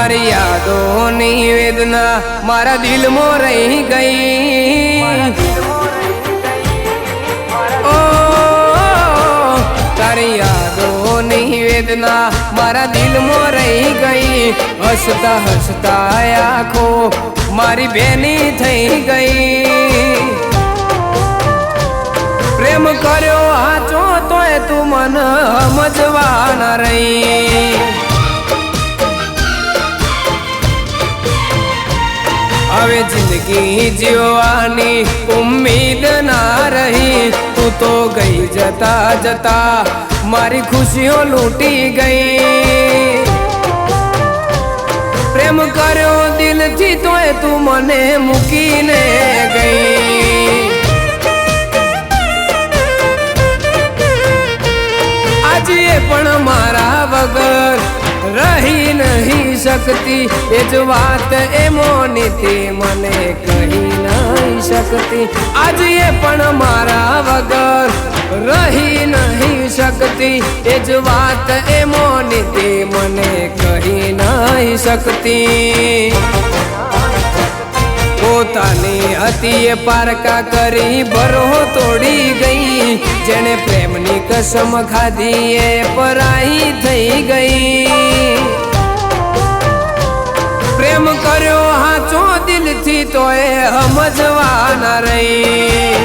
તારી યાદોની વેદના મારા દિલમાં રહી ગઈ। ઓ તારી યાદોની વેદના મારા દિલમાં રહી ગઈ। હસતા હસતા આંખો મારી બેની થઈ ગઈ। પ્રેમ કર્યો હાચો તોય તું મન સમજવા ન રહી। હવે જિંદગી જીવવાની ઉમ્મીદ ના રહી। તું તો ગઈ જતા જતા મારી ખુશીઓ લૂંટી ગઈ। પ્રેમ કર્યો દિલથી તોય તું મને મૂકીને ગઈ। આજે પણ મારા વગર રહી નહીં શકતી। એ જ વાત એ મોનીથી મને કહી નહીં શકતી। આજે પણ મારા વગર રહી નહીં શકતી। એ જ વાત એ મોનીથી મને કહી નહીં શકતી। પોતાની હતી એ પારકા કરી ભરો તોડી ગઈ। જેને પ્રેમની કસમ ખાધી એ પરાઈ થઈ ગઈ। પ્રેમ કર્યો હાચો દિલથી તોય સમજવા ન રહી।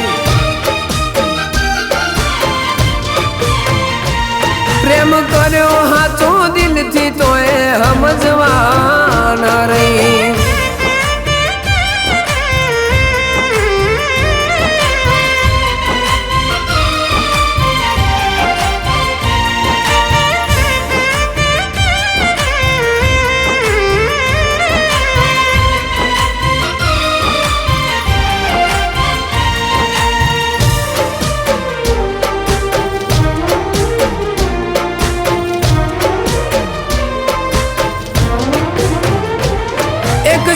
પ્રેમ કર્યો હાચો દિલથી તોય સમજવા ન રહી।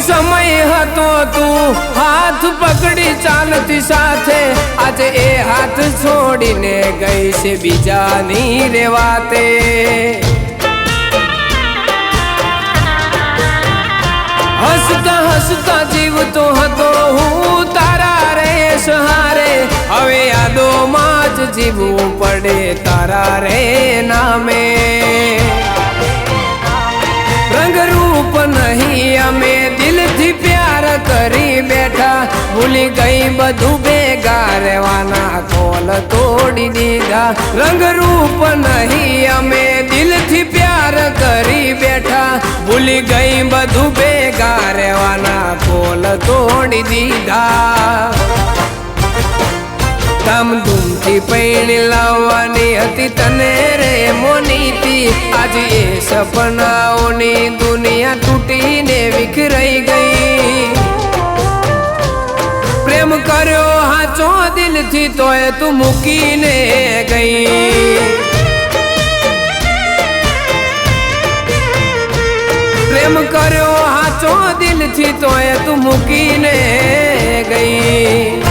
સમય હતો તું હાથ પકડી ચાલતી સાથે। આજે એ હાથ છોડીને ગઈ છે બીજાની રે વાતે। હસતા હસતા જીવતો હતો હું તારા રે સહારે। હવે યાદોમાં જ જીવવું પડે તારા રે નામે। રંગરૂપ નહીં અમે દિલથી પ્યાર કરી બેઠા। ભૂલી ગઈ બધું ભેગા રહેવાના કોલ તોડી દીધા। રંગરૂપ નહીં અમે દિલથી પ્યાર કરી બેઠા। ભૂલી ગઈ બધું ભેગા રહેવાના કોલ તોડી દીધા। ધામધૂમથી પૈણી લાવવાની હતી તને રે મોનીથી। આજે એ સપનાઓની દુનિયા તૂટીને વિખરાઈ ગઈ। પ્રેમ કર્યો હાચો દિલથી તોય તું મૂકીને ગઈ। પ્રેમ કર્યો હાચો દિલથી તોય તું મૂકીને ગઈ।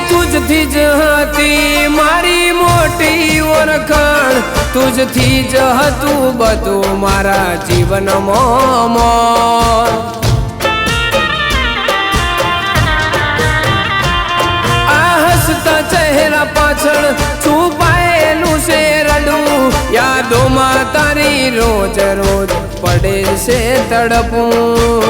તુજથી જ હતી મારી મોટી ઓળખાણ। તુજથી જ હતું બધું મારા જીવનમાં મોન। આ હસતા ચહેરા પાછળ છુપાયેલું છે રડવું। યાદોમાં તારી રોજ રોજ પડે છે તડપું।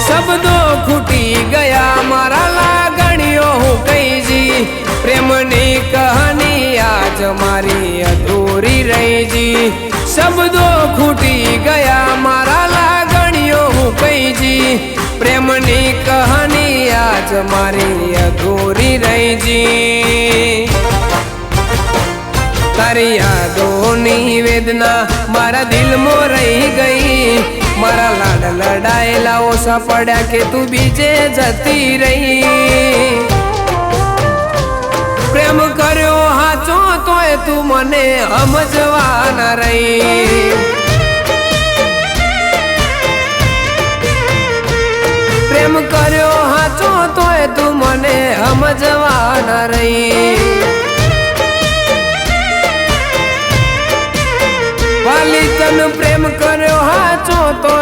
શબ્દો ખૂટી ગયા મારા લાગણીઓ હું કઈ જી। પ્રેમની કહાની આજ મારી અધૂરી રહી જી। શબ્દો ખૂટી ગયા મારા લાગણીઓ હું કઈ જી। પ્રેમની કહાની આજ મારી અધૂરી રહી જી। તારી યાદોની વેદના મારા દિલમાં રહી ગઈ મારા લાડ લડાયેલા ઓછા પડ્યા કે તું બીજે જતી રહી પ્રેમ કર્યો હાચો તોય તું મને સમજવા ના રહી પ્રેમ કર્યો હાચો તોય તું મને સમજવા ના રહી વાલી તન પ્રેમ કર્યો હાચો તો